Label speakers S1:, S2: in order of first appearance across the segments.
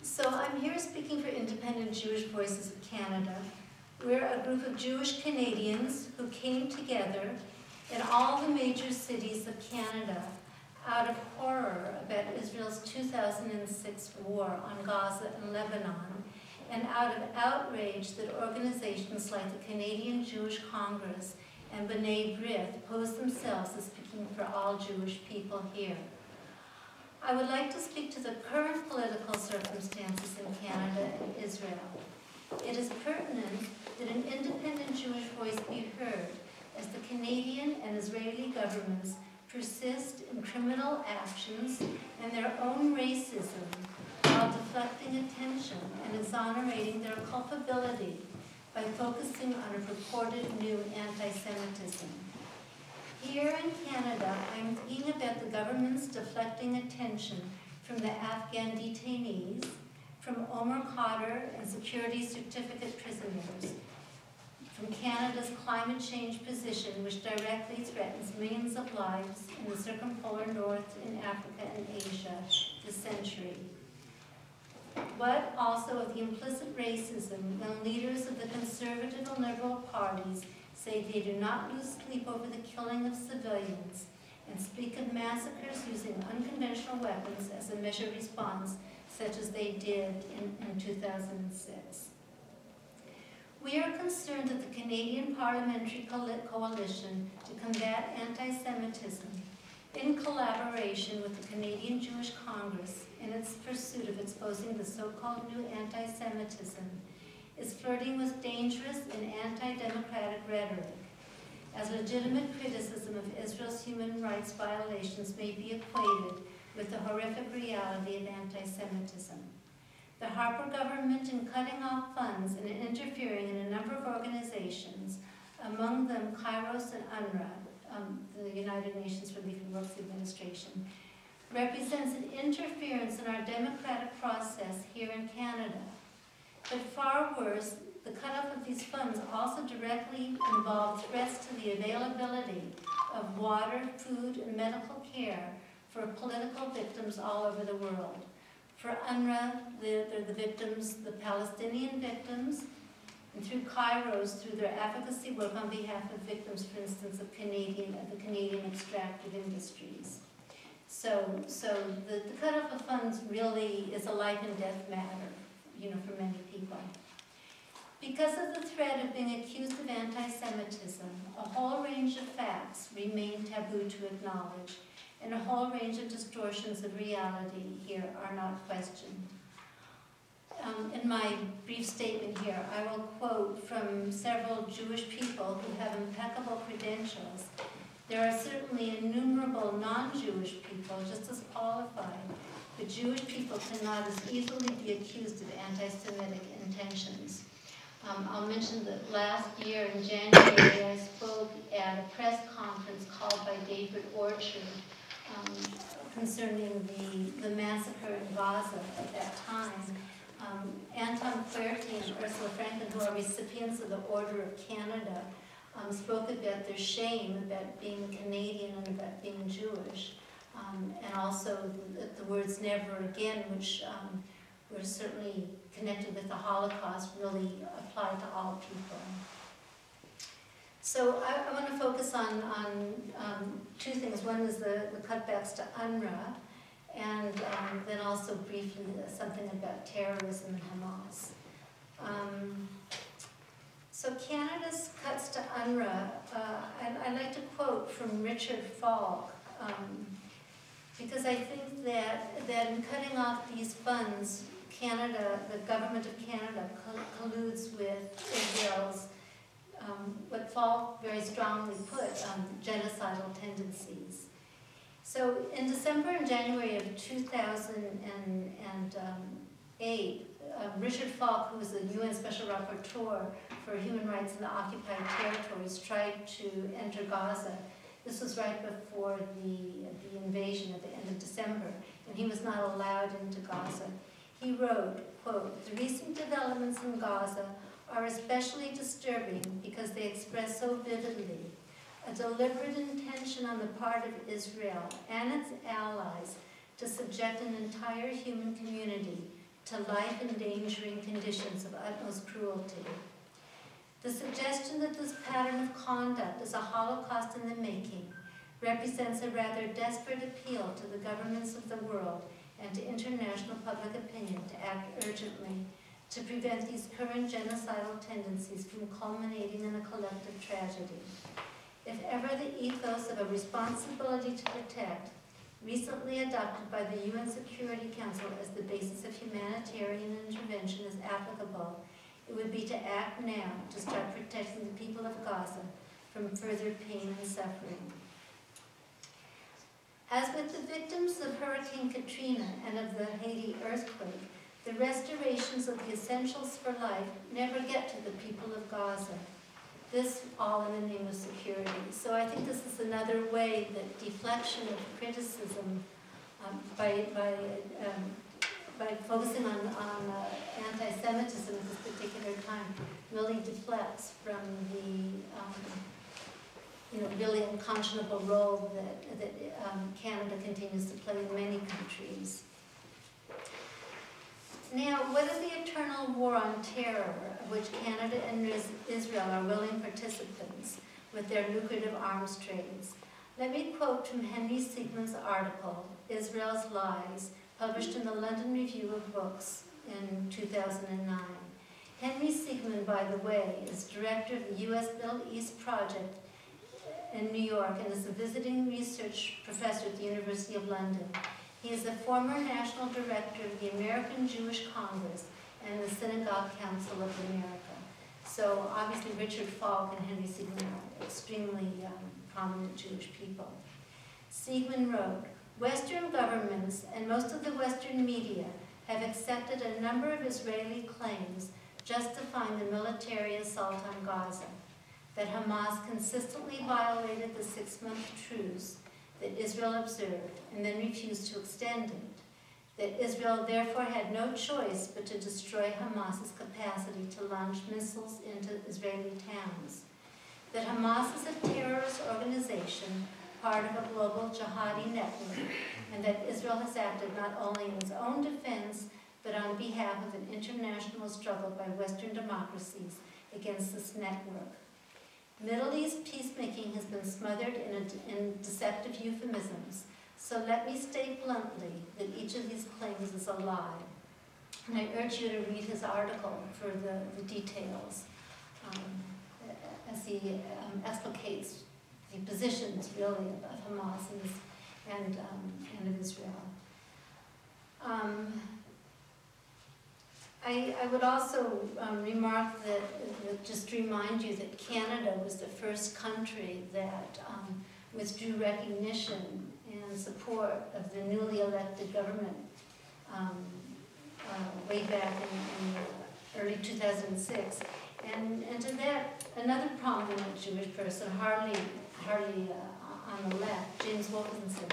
S1: So I'm here speaking for Independent Jewish Voices of Canada. We're a group of Jewish Canadians who came together in all the major cities of Canada out of horror about Israel's 2006 war on Gaza and Lebanon, and out of outrage that organizations like the Canadian Jewish Congress and B'nai B'rith pose themselves as speaking for all Jewish people here. I would like to speak to the current political circumstances in Canada and Israel. It is pertinent that an independent Jewish voice be heard as the Canadian and Israeli governments persist in criminal actions and their own racism while deflecting attention and exonerating their culpability by focusing on a purported new anti-Semitism. Here in Canada, I'm thinking about the government's deflecting attention from the Afghan detainees, from Omar Khadr and security certificate prisoners, from Canada's climate change position, which directly threatens millions of lives in the circumpolar north, in Africa and Asia this century. But also of the implicit racism when leaders of the conservative and liberal parties say they do not lose sleep over the killing of civilians and speak of massacres using unconventional weapons as a measured response, such as they did in 2006. We are concerned that the Canadian Parliamentary Coalition to Combat Anti-Semitism, in collaboration with the Canadian Jewish Congress in its pursuit of exposing the so-called new anti-Semitism, is flirting with dangerous and anti-democratic rhetoric, as legitimate criticism of Israel's human rights violations may be equated with the horrific reality of anti-Semitism. The Harper Government, in cutting off funds and interfering in a number of organizations, among them Kairos and Unter, the United Nations Relief and Works Administration, represents an interference in our democratic process here in Canada. But far worse, the cutoff of these funds also directly involved threats to the availability of water, food, and medical care for political victims all over the world. For UNRWA, they're the victims, the Palestinian victims, and through Kairos, through their advocacy work on behalf of victims, for instance, of the Canadian extractive industries. So the cutoff of funds really is a life and death matter, for many people. Because of the threat of being accused of anti-Semitism, a whole range of facts remain taboo to acknowledge, and a whole range of distortions of reality here are not questioned. In my brief statement here, I will quote from several Jewish people who have impeccable credentials. There are certainly innumerable non-Jewish people just as qualified, but Jewish people cannot as easily be accused of anti-Semitic intentions. I'll mention that last year in January, I spoke at a press conference called by David Orchard concerning the massacre in Gaza at that time. Anton Flaherty and Ursula Franklin, who are recipients of the Order of Canada, spoke about their shame about being Canadian and about being Jewish, and also the words "never again," which were certainly connected with the Holocaust, really apply to all people. So I want to focus on two things. One is the cutbacks to UNRWA, and then also briefly something about terrorism and Hamas. So Canada's cuts to UNRWA, I'd like to quote from Richard Falk, because I think that in cutting off these funds, Canada, the government of Canada, colludes with Israel's, what Falk very strongly put, genocidal tendencies. So in December and January of 2008, Richard Falk, who was the UN Special Rapporteur for Human Rights in the occupied territories, tried to enter Gaza. This was right before the invasion at the end of December, and he was not allowed into Gaza. He wrote, quote, "The recent developments in Gaza are especially disturbing because they express so vividly a deliberate intention on the part of Israel and its allies to subject an entire human community to life-endangering conditions of utmost cruelty. The suggestion that this pattern of conduct is a Holocaust in the making represents a rather desperate appeal to the governments of the world and to international public opinion to act urgently to prevent these current genocidal tendencies from culminating in a collective tragedy. If ever the ethos of a responsibility to protect, recently adopted by the UN Security Council as the basis of humanitarian intervention, is applicable, it would be to act now to start protecting the people of Gaza from further pain and suffering. As with the victims of Hurricane Katrina and of the Haiti earthquake, the restorations of the essentials for life never get to the people of Gaza. This all in the name of security. So I think this is another way that deflection of criticism by focusing on anti-Semitism at this particular time really deflects from the really unconscionable role that Canada continues to play in many countries. Now, what is the eternal war on terror, of which Canada and Israel are willing participants with their lucrative arms trades? Let me quote from Henry Siegmund's article, Israel's Lies, published in the London Review of Books in 2009. Henry Siegmund, by the way, is director of the U.S. Middle East Project in New York and is a visiting research professor at the University of London. He is a former national director of the American Jewish Congress and the Synagogue Council of America. So obviously Richard Falk and Henry Siegmund are extremely prominent Jewish people. Siegmund wrote, Western governments and most of the Western media have accepted a number of Israeli claims justifying the military assault on Gaza, that Hamas consistently violated the 6-month truce that Israel observed and then refused to extend it, that Israel therefore had no choice but to destroy Hamas's capacity to launch missiles into Israeli towns, that Hamas is a terrorist organization, part of a global jihadi network, and that Israel has acted not only in its own defense, but on behalf of an international struggle by Western democracies against this network. Middle East peacemaking has been smothered in deceptive euphemisms, so let me state bluntly that each of these claims is a lie. And I urge you to read his article for the details as he explicates the positions, really, of Hamas and of Israel. I would also remark that, just to remind you that Canada was the first country that withdrew recognition and support of the newly elected government way back in early 2006. And to that, another prominent Jewish person, hardly on the left, James Wilkinson,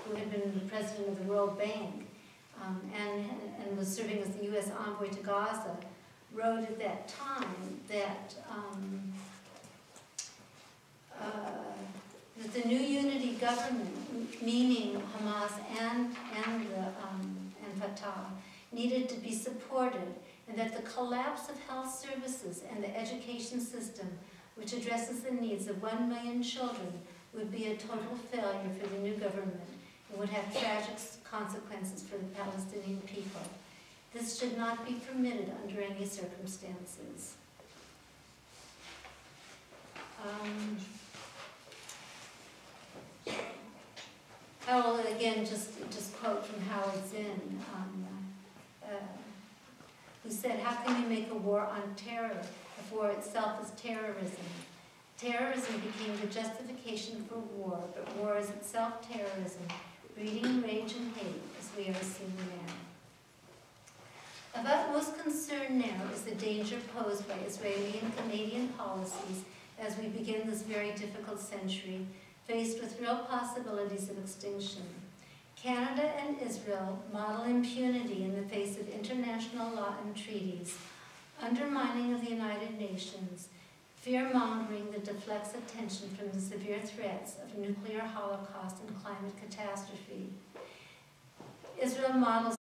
S1: who had been the president of the World Bank, and was serving as the U.S. envoy to Gaza, wrote at that time that that the new unity government, meaning Hamas and Fatah, needed to be supported, and that the collapse of health services and the education system, which addresses the needs of 1 million children, would be a total failure for the new government and would have tragic consequences for the Palestinian people. This should not be permitted under any circumstances. I will again just quote from Howard Zinn, who said, "How can we make a war on terror if war itself is terrorism? Terrorism became the justification for war, but war is itself terrorism, breeding rage and hate, as we are seeing now." Of utmost concern now is the danger posed by Israeli and Canadian policies as we begin this very difficult century, faced with real possibilities of extinction. Canada and Israel model impunity in the face of international law and treaties, undermining of the United Nations, fear-mongering that deflects attention from the severe threats of nuclear holocaust and climate catastrophe. Israel models